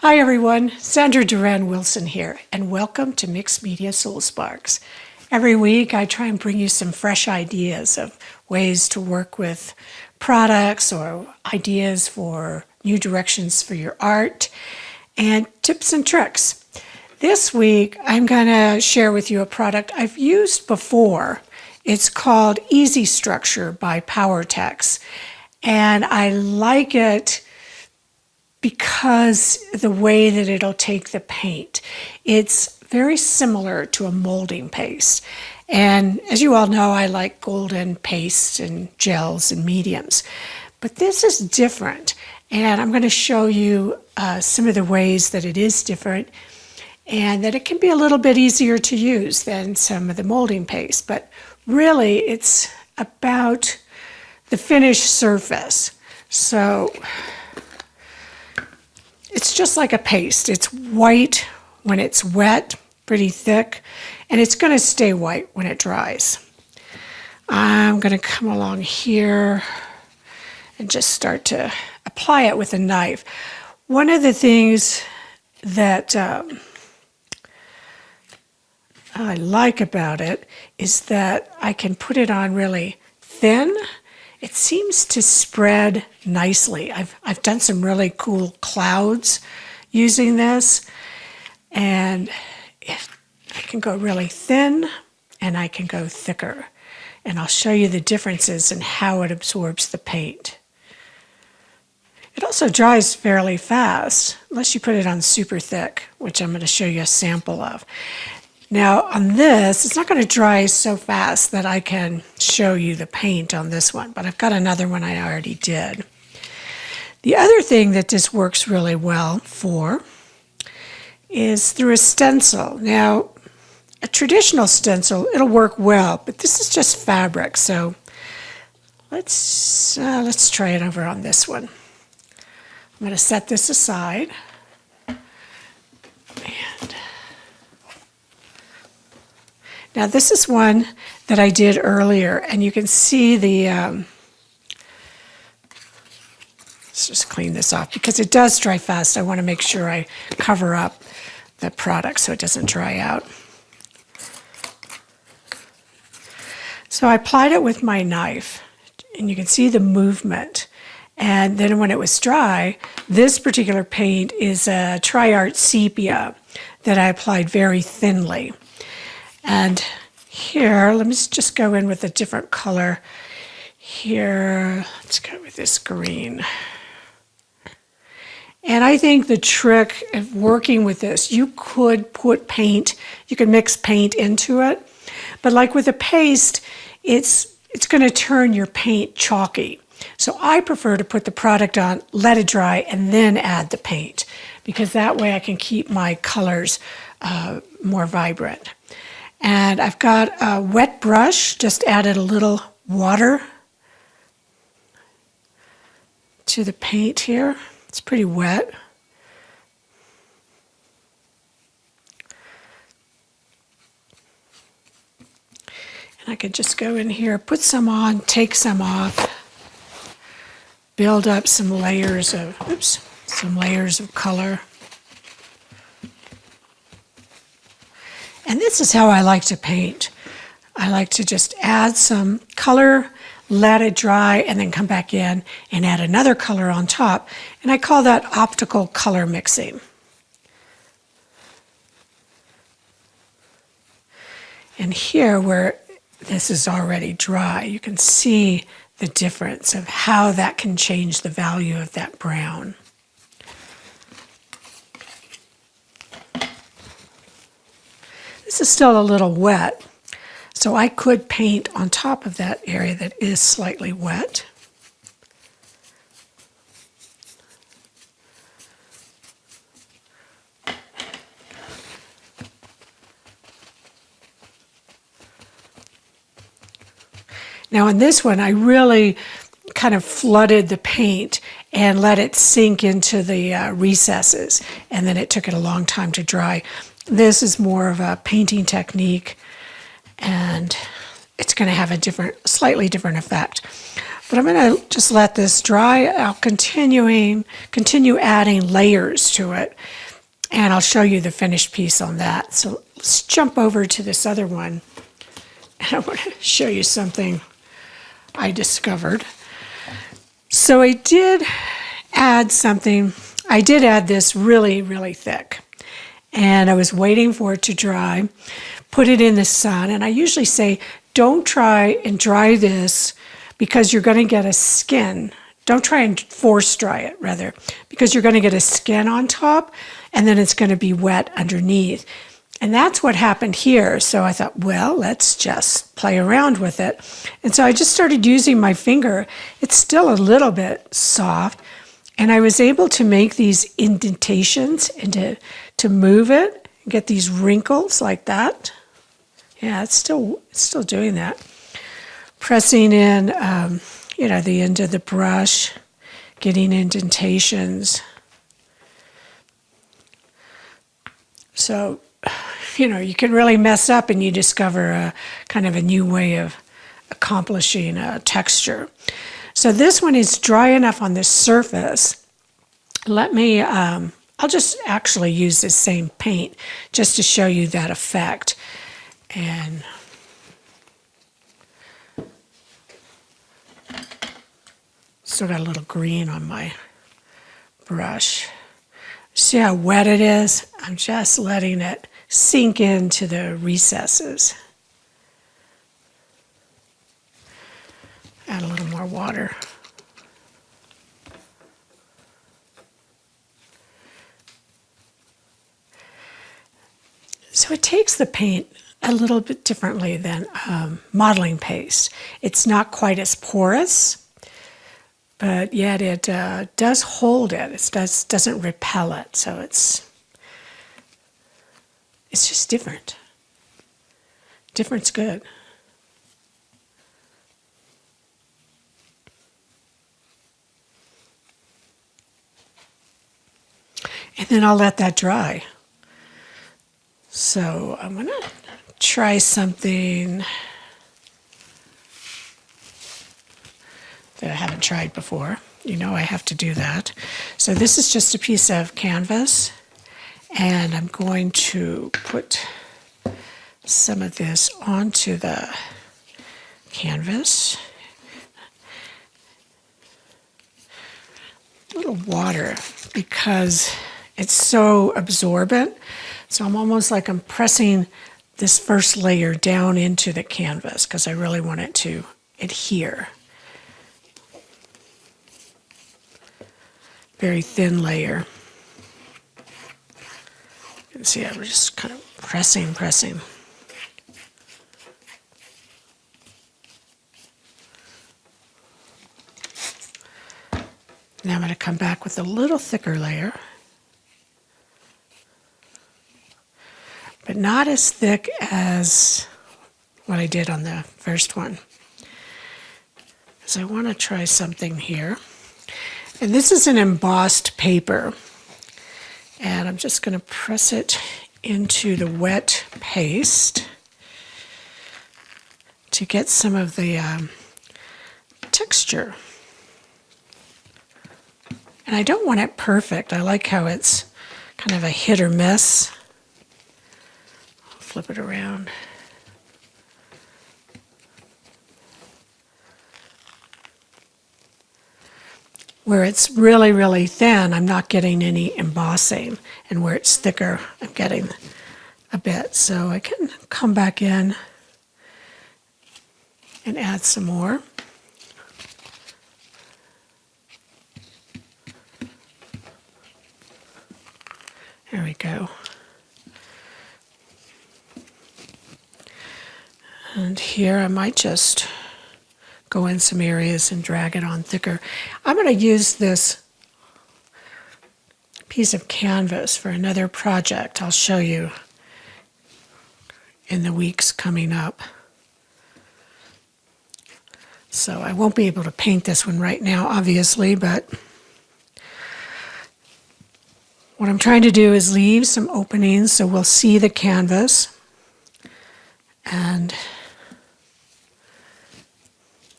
Hi everyone, Sandra Duran Wilson here, and welcome to Mixed Media Soul Sparks. Every week I try and bring you some fresh ideas of ways to work with products or ideas for new directions for your art and tips and tricks. This week I'm going to share with you a product I've used before. It's called Easy Structure by PowerTex, and I like it because the way that it'll take the paint. It's very similar to a molding paste. And as you all know, I like golden pastes and gels and mediums. But this is different. And I'm going to show you some of the ways that it is different and that it can be a little bit easier to use than some of the molding paste. But really, it's about the finished surface. So it's just like a paste. It's white when it's wet, pretty thick, and it's going to stay white when it dries. I'm going to come along here and just start to apply it with a knife. One of the things that I like about it is that I can put it on really thin. It seems to spread nicely. I've done some really cool clouds using this, and I can go really thin and I can go thicker. And I'll show you the differences in how it absorbs the paint. It also dries fairly fast, unless you put it on super thick, which I'm going to show you a sample of. Now on this, it's not going to dry so fast that I can show you the paint on this one, but I've got another one I already did. The other thing that this works really well for is through a stencil. Now, a traditional stencil, it'll work well, but this is just fabric, so let's try it over on this one. I'm going to set this aside. Now this is one that I did earlier, and you can see the, let's just clean this off because it does dry fast. I want to make sure I cover up the product so it doesn't dry out. So I applied it with my knife, and you can see the movement. And then when it was dry, this particular paint is a Tri-Art Sepia that I applied very thinly. And here, let me just go in with a different color. Here, let's go with this green. And I think the trick of working with this, you could put paint, you could mix paint into it, but like with a paste, it's going to turn your paint chalky. So I prefer to put the product on, let it dry, and then add the paint, because that way I can keep my colors more vibrant. And I've got a wet brush, just added a little water to the paint here. It's pretty wet. And I could just go in here, put some on, take some off, build up some layers of color. And this is how I like to paint. I like to just add some color, let it dry, and then come back in and add another color on top. And I call that optical color mixing. And here, where this is already dry, you can see the difference of how that can change the value of that brown. This is still a little wet, so I could paint on top of that area that is slightly wet. Now on this one, I really kind of flooded the paint and let it sink into the recesses, and then it took it a long time to dry. This is more of a painting technique, and it's going to have a slightly different effect. But I'm going to just let this dry. I'll continue adding layers to it, and I'll show you the finished piece on that. So let's jump over to this other one. And I want to show you something I discovered. So I did add something. I did add this really, really thick, and I was waiting for it to dry, put it in the sun, and I usually say, don't try and dry this because you're going to get a skin. Don't try and force dry it, rather, because you're going to get a skin on top, and then it's going to be wet underneath. And that's what happened here. So I thought, well, let's just play around with it. And so I just started using my finger. It's still a little bit soft, and I was able to make these indentations and to move it, and get these wrinkles like that. Yeah, it's still doing that. Pressing in, the end of the brush, getting indentations. So, you can really mess up and you discover a kind of a new way of accomplishing a texture. So this one is dry enough on the surface. I'll just actually use the same paint just to show you that effect. And still got a little green on my brush. See how wet it is? I'm just letting it sink into the recesses. Add a little more water. So it takes the paint a little bit differently than modeling paste. It's not quite as porous, but yet it does hold it. It doesn't repel it, so it's just different. Different's good. And then I'll let that dry. So I'm going to try something that I haven't tried before. I have to do that. So this is just a piece of canvas, and I'm going to put some of this onto the canvas. A little water because it's so absorbent. So I'm almost like I'm pressing this first layer down into the canvas because I really want it to adhere. Very thin layer. You can see I'm just kind of pressing. Now I'm going to come back with a little thicker layer. But not as thick as what I did on the first one. Because I want to try something here. And this is an embossed paper. And I'm just going to press it into the wet paste to get some of the texture. And I don't want it perfect. I like how it's kind of a hit or miss. Flip it around. Where it's really, really thin, I'm not getting any embossing. And where it's thicker, I'm getting a bit. So I can come back in and add some more. There we go. And here I might just go in some areas and drag it on thicker. I'm going to use this piece of canvas for another project I'll show you in the weeks coming up. So I won't be able to paint this one right now, obviously, but what I'm trying to do is leave some openings so we'll see the canvas and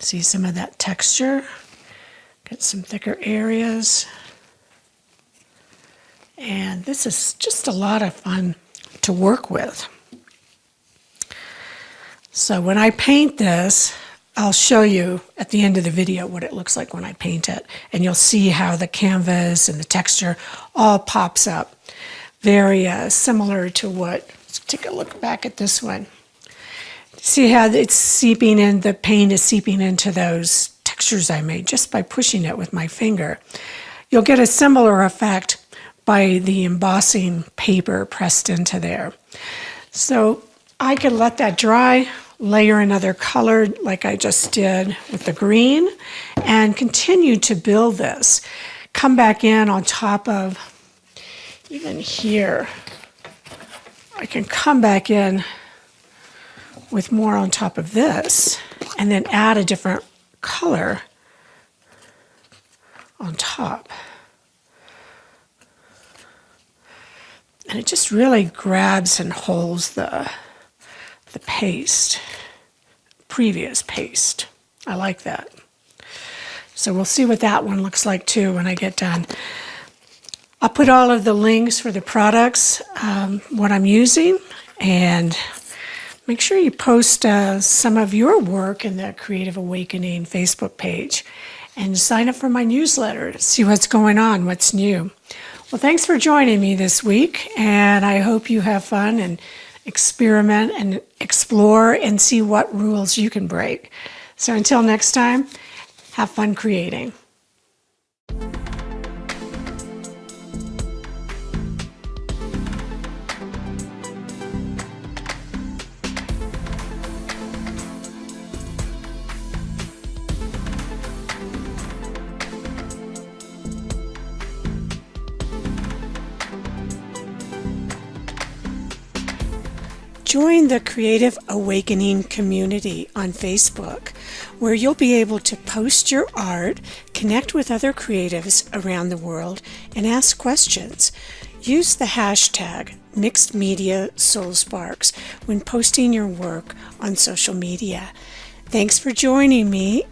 See some of that texture. Get some thicker areas. And this is just a lot of fun to work with. So when I paint this, I'll show you at the end of the video what it looks like when I paint it. And you'll see how the canvas and the texture all pops up. Very similar to what, let's take a look back at this one. See how it's seeping in, the paint is seeping into those textures I made just by pushing it with my finger. You'll get a similar effect by the embossing paper pressed into there. So I could let that dry, layer another color like I just did with the green, and continue to build this. Come back in on top of, even here, I can come back in with more on top of this, and then add a different color on top. And it just really grabs and holds the paste, previous paste. I like that. So we'll see what that one looks like too when I get done. I'll put all of the links for the products, what I'm using, and make sure you post some of your work in the Creative Awakening Facebook page, and sign up for my newsletter to see what's going on, what's new. Well, thanks for joining me this week, and I hope you have fun and experiment and explore and see what rules you can break. So until next time, have fun creating. Join the Creative Awakening community on Facebook, where you'll be able to post your art, connect with other creatives around the world, and ask questions. Use the hashtag MixedMediaSoulSparks when posting your work on social media. Thanks for joining me.